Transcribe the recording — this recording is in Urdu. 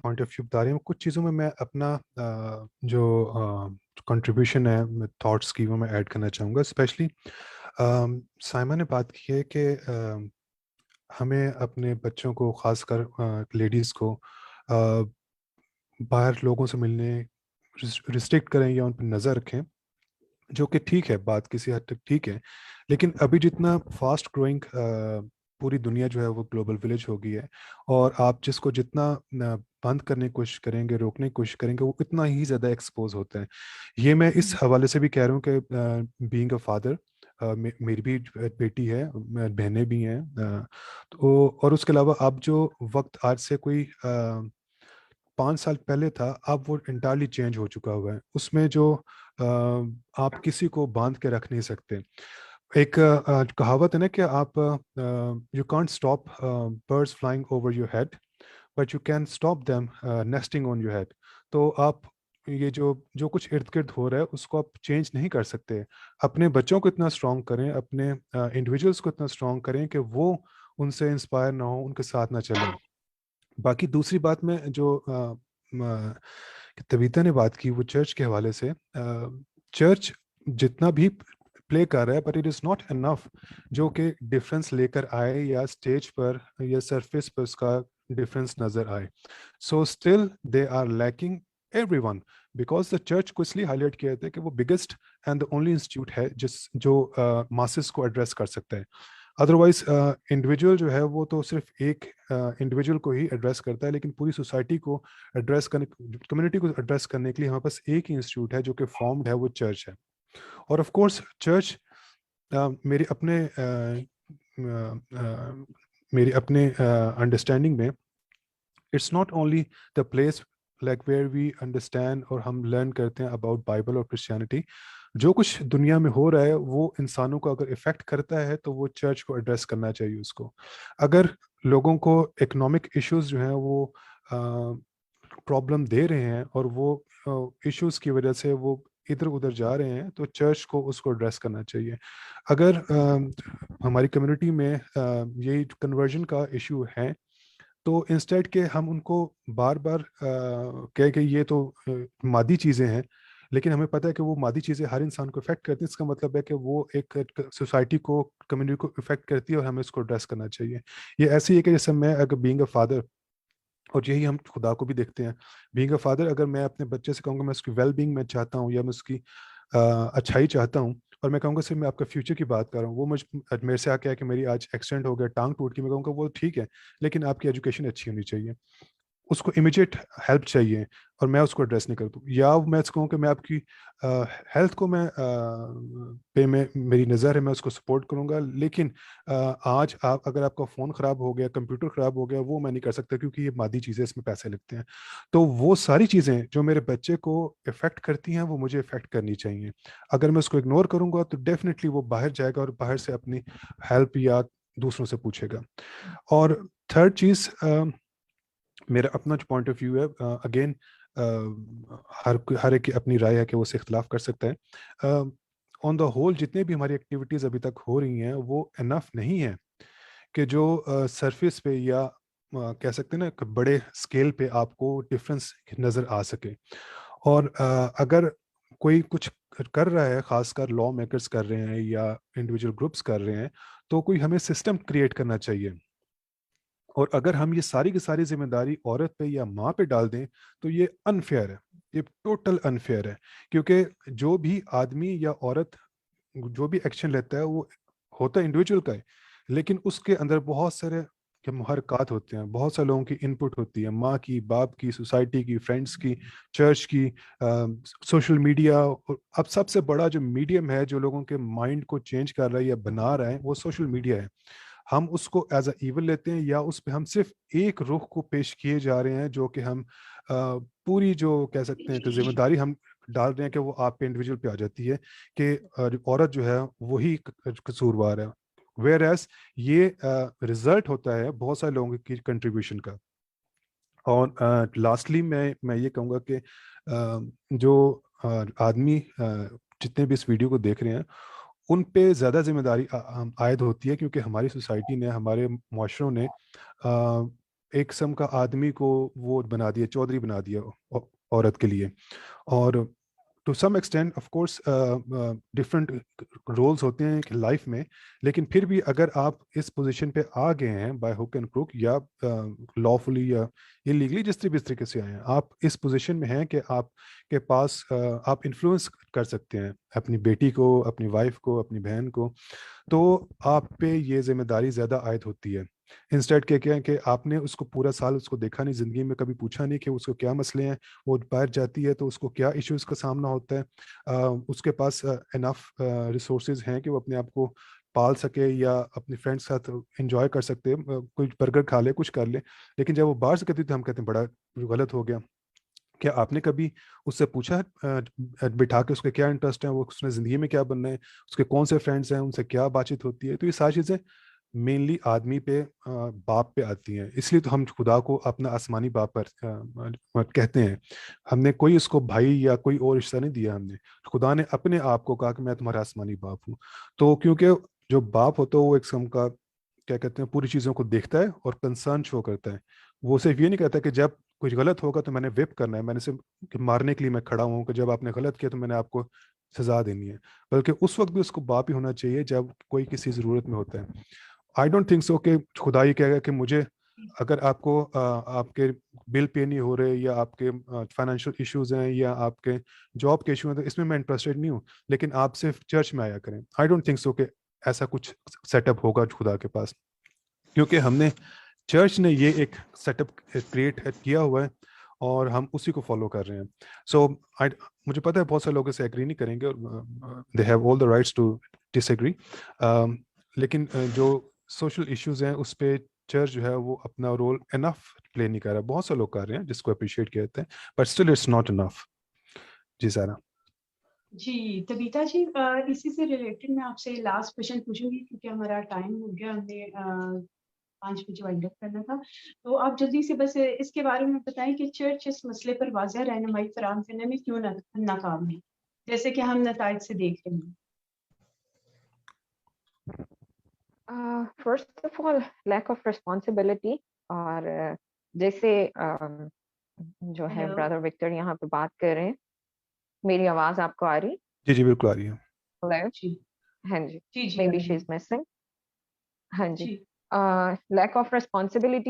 پوائنٹ آف ویو بتا رہے ہیں، کچھ چیزوں میں اپنا جو کنٹریبیوشن ہے تھاٹس کی وہ میں ایڈ کرنا چاہوں گا. اسپیشلی سائمہ نے بات کی ہے کہ ہمیں اپنے بچوں کو، خاص کر لیڈیز کو، باہر لوگوں سے ملنے ریسٹرکٹ کریں یا ان پہ نظر رکھیں، جو کہ ٹھیک ہے، بات کسی حد تک ٹھیک ہے. لیکن ابھی جتنا فاسٹ گروئنگ پوری دنیا جو ہے وہ گلوبل ولیج ہو گئی ہے، اور آپ جس کو جتنا بند کرنے کی کوشش کریں گے، روکنے کی کوشش کریں گے، وہ اتنا ہی زیادہ ایکسپوز ہوتے ہیں. یہ میں اس حوالے سے بھی کہہ رہا ہوں کہ بینگ اے فادر، میری بھی بیٹی ہے، بہنیں بھی ہیں، تو اور اس کے علاوہ اب جو وقت آج سے کوئی 5 سال پہلے تھا، اب وہ انٹائرلی چینج ہو چکا ہوا ہے. اس میں جو آپ کسی کو باندھ کے رکھ نہیں سکتے. ایک کہاوت ہے نا کہ آپ you can't stop birds flying over your head but you can stop them nesting on your head. تو آپ یہ جو کچھ ارد گرد ہو رہا ہے اس کو آپ چینج نہیں کر سکتے. اپنے بچوں کو اتنا اسٹرانگ کریں، اپنے انڈیویجولس کو اتنا اسٹرانگ کریں کہ وہ ان سے انسپائر نہ ہوں، ان کے ساتھ نہ چلیں. باقی دوسری بات میں جو طبیعہ نے بات کی وہ چرچ کے حوالے سے، چرچ جتنا بھی پلے کر رہا ہے but it is not enough جو کہ ڈفرینس لے کر آئے یا اسٹیج پر یا سرفیس پر اس کا ڈفرینس نظر آئے. So still they are lacking everyone, because the church کو اس لیے ہائی لائٹ کیا جاتا ہے کہ وہ biggest and the only institute ہے جو ماسز کو ایڈریس کر سکتا ہے. ادروائز انڈیویجول جو ہے وہ تو صرف ایک انڈیویجول کو ہی ایڈریس کرتا ہے، لیکن پوری سوسائٹی کو ایڈریس کرنے، کمیونٹی کو ایڈریس کرنے کے لیے ہمارے پاس ایک ہی انسٹیٹیوٹ ہے جو کہ فارمڈ ہے، وہ چرچ ہے. اور آف کورس چرچ میرے اپنے انڈرسٹینڈنگ میں it's not only the place like where we understand اور ہم لرن کرتے ہیں اباؤٹ بائبل اور کرسچینٹی. جو کچھ دنیا میں ہو رہا ہے وہ انسانوں کو اگر افیکٹ کرتا ہے تو وہ چرچ کو ایڈریس کرنا چاہیے اس کو. اگر لوگوں کو اکنامک ایشوز جو ہیں وہ پرابلم دے رہے ہیں اور وہ ایشوز کی وجہ سے وہ ادھر ادھر جا رہے ہیں، تو چرچ کو اس کو ایڈریس کرنا چاہیے. اگر ہماری کمیونٹی میں یہی کنورژن کا ایشو ہے تو انسٹیڈ کہ ہم ان کو بار بار کہہ کہ یہ تو مادی چیزیں ہیں، لیکن ہمیں پتہ ہے کہ وہ مادی چیزیں ہر انسان کو افیکٹ کرتی ہیں. اس کا مطلب ہے کہ وہ ایک سوسائٹی کو، کمیونٹی کو افیکٹ کرتی ہے اور ہمیں اس کو ایڈریس کرنا چاہیے. یہ ایسے ہی ہے کہ جیسے میں اگر بینگ اے فادر، اور یہی ہم خدا کو بھی دیکھتے ہیں، بینگ اے فادر اگر میں اپنے بچے سے کہوں گا میں اس کی ویل بینگ میں چاہتا ہوں یا میں اس کی اچھائی چاہتا ہوں، اور میں کہوں گا صرف میں آپ کا فیوچر کی بات کر رہا ہوں، وہ میرے سے آ کے ہے کہ میری آج ایکسیڈنٹ ہو گیا، ٹانگ ٹوٹ گئی، میں کہوں گا وہ ٹھیک ہے لیکن آپ کی ایجوکیشن اچھی ہونی چاہیے، اس کو امیجیٹ ہیلپ چاہیے، اور میں اس کو ایڈریس نہیں کرتا. یا میں اس کو کہوں کہ میں آپ کی ہیلتھ کو پہ میری نظر ہے، میں اس کو سپورٹ کروں گا، لیکن آج اگر آپ کا فون خراب ہو گیا، کمپیوٹر خراب ہو گیا، وہ میں نہیں کر سکتا کیونکہ یہ مادی چیزیں، اس میں پیسے لگتے ہیں. تو وہ ساری چیزیں جو میرے بچے کو افیکٹ کرتی ہیں وہ مجھے افیکٹ کرنی چاہیے. اگر میں اس کو اگنور کروں گا تو ڈیفینیٹلی وہ باہر جائے گا اور باہر سے اپنی ہیلپ یا دوسروں سے پوچھے گا. اور تھرڈ چیز، میرا اپنا جو پوائنٹ آف ویو ہے، اگین ہر ایک کی اپنی رائے ہے کہ وہ اس سے اختلاف کر سکتا ہے. آن دا ہول جتنے بھی ہماری ایکٹیویٹیز ابھی تک ہو رہی ہیں وہ انف نہیں ہے کہ جو سرفیس پہ یا کہہ سکتے ہیں نا بڑے اسکیل پہ آپ کو ڈفرینس نظر آ سکے. اور اگر کوئی کچھ کر رہا ہے، خاص کر لا میکرز کر رہے ہیں یا انڈیویجول گروپس کر رہے ہیں، تو کوئی ہمیں سسٹم کریٹ کرنا چاہیے. اور اگر ہم یہ ساری کی ساری ذمہ داری عورت پہ یا ماں پہ ڈال دیں تو یہ انفیئر ہے، یہ ٹوٹل انفیئر ہے. کیونکہ جو بھی آدمی یا عورت جو بھی ایکشن لیتا ہے وہ ہوتا ہے انڈیویجول کا ہے، لیکن اس کے اندر بہت سارے محرکات ہوتے ہیں، بہت سارے لوگوں کی انپٹ ہوتی ہے، ماں کی، باپ کی، سوسائٹی کی، فرینڈس کی، چرچ کی، سوشل میڈیا. اب سب سے بڑا جو میڈیم ہے جو لوگوں کے مائنڈ کو چینج کر رہا ہے یا بنا رہا ہے وہ سوشل میڈیا ہے. ہم اس کو ایز اے ایول لیتے ہیں یا اس پہ ہم صرف ایک رخ کو پیش کیے جا رہے ہیں، جو کہ ہم پوری جو کہہ سکتے ہیں کہ ذمہ داری ہم ڈال رہے ہیں کہ وہ آپ پہ انڈیویجول پہ آ جاتی ہے کہ عورت جو ہے وہی قصوروار ہے. ویئر ایز یہ رزلٹ ہوتا ہے بہت سارے لوگوں کی کنٹریبیوشن کا. اور لاسٹلی میں یہ کہوں گا کہ جو آدمی جتنے بھی اس ویڈیو کو دیکھ رہے ہیں ان پہ زیادہ ذمہ داری عائد ہوتی ہے، کیونکہ ہماری سوسائٹی نے، ہمارے معاشروں نے ایک قسم کا آدمی کو وہ بنا دیا, چودھری بنا دیا عورت کے لیے. اور to some extent of course different rules ہوتے ہیں لائف میں, لیکن پھر بھی اگر آپ اس پوزیشن پہ آ گئے ہیں بائی ہک اینڈ کروک, یا لافلی یا انلیگلی, جس طریقے سے آئے ہیں, آپ اس پوزیشن میں ہیں کہ آپ کے پاس آپ انفلوئنس کر سکتے ہیں اپنی بیٹی کو, اپنی وائف کو, اپنی بہن کو. تو آپ پہ یہ ذمہ داری زیادہ عائد ہوتی ہے, انسٹیٹ کہ کیا کہ آپ نے اس کو پورا سال اس کو دیکھا نہیں, زندگی میں کبھی پوچھا نہیں کہ اس کو کیا مسئلے ہیں, وہ باہر جاتی ہے تو اس کو کیا ایشوز کا سامنا ہوتا ہے, اس کے پاس انف ریسورسز ہیں کہ وہ اپنے آپ کو پال سکے یا اپنے فرینڈس کے ساتھ انجوائے کر سکتے, کوئی برگر کھا لے, کچھ کر لے. لیکن جب وہ باہر سے کہتی تو ہم کہتے ہیں بڑا غلط ہو گیا. کیا آپ نے کبھی اس سے پوچھا بٹھا کے اس کے کیا انٹرسٹ ہیں, وہ اس نے زندگی میں کیا بننا ہے, اس کے کون سے فرینڈس ہیں, ان سے کیا بات چیت ہوتی ہے؟ تو یہ ساری چیزیں مینلی آدمی پہ, باپ پہ آتی ہیں. اس لیے تو ہم خدا کو اپنا آسمانی باپ پر کہتے ہیں. ہم نے کوئی اس کو بھائی یا کوئی اور رشتہ نہیں دیا, ہم نے, خدا نے اپنے آپ کو کہا کہ میں تمہارا آسمانی باپ ہوں. تو کیونکہ جو باپ ہوتا ہے وہ ایک قسم کا کیا کہتے ہیں پوری چیزوں کو دیکھتا ہے اور کنسرن شو کرتا ہے. وہ صرف یہ نہیں کہتا کہ جب کچھ غلط ہوگا تو میں نے وپ کرنا ہے, میں نے صرف مارنے کے لیے میں کھڑا ہوں کہ جب آپ نے غلط کیا تو میں نے آپ کو سزا دینی ہے, بلکہ اس وقت بھی اس کو باپ ہی ہونا چاہیے جب کوئی کسی ضرورت میں ہوتا ہے. آئی ڈونٹ تھنک سو کہ خدا یہ کہے گا کہ مجھے اگر آپ کو آپ کے بل پے نہیں ہو رہے, یا آپ کے فائنینشیل ایشوز ہیں, یا آپ کے جاب کے ایشو ہیں, تو اس میں انٹرسٹیڈ نہیں ہوں, لیکن آپ صرف چرچ میں آیا کریں. آئی ڈونٹ تھنک سو کہ ایسا کچھ سیٹ اپ ہوگا خدا کے پاس, کیونکہ ہم نے چرچ نے یہ ایک سیٹ اپ کریٹ کیا ہوا ہے اور ہم اسی کو فالو کر رہے ہیں. سو مجھے پتہ ہے بہت سے لوگ اسے ایگری نہیں کریں گے, they have all the rights to disagree, لیکن جو سوشل ایشوز ہیں اس پہ چرچ جو ہے وہ اپنا رول انف پلے نہیں کر رہا. بہت سے لوگ کر رہے ہیں جس کو اپریشیٹ کہتے ہیں, but still it's not enough. جی سارا. جی تبیتا جی, اسی سے ریلیٹڈ میں آپ سے لاسٹ کوشچن پوچھوں گی کیونکہ ہمارا ٹائم ہو گیا, ہم نے 5 بجے وائنڈ اپ کرنا تھا. تو آپ جلدی سے بس اس کے بارے میں بتائیں کہ چرچ اس مسئلے پر واضح رہنمائی فراہم کرنے میں کیوں ناکام ہے, جیسے کہ ہم نتائج سے دیکھ رہے ہیں. First of all lack of responsibility, اور جیسے جو ہے برادر وکٹر یہاں پہ بات کر رہے ہیں, میری آواز آپ کو آ رہی؟ جی جی بالکل آ رہی ہے. ہاں جی, may be she is missing. ہاں جی, لیک آف ریسپانسبلٹی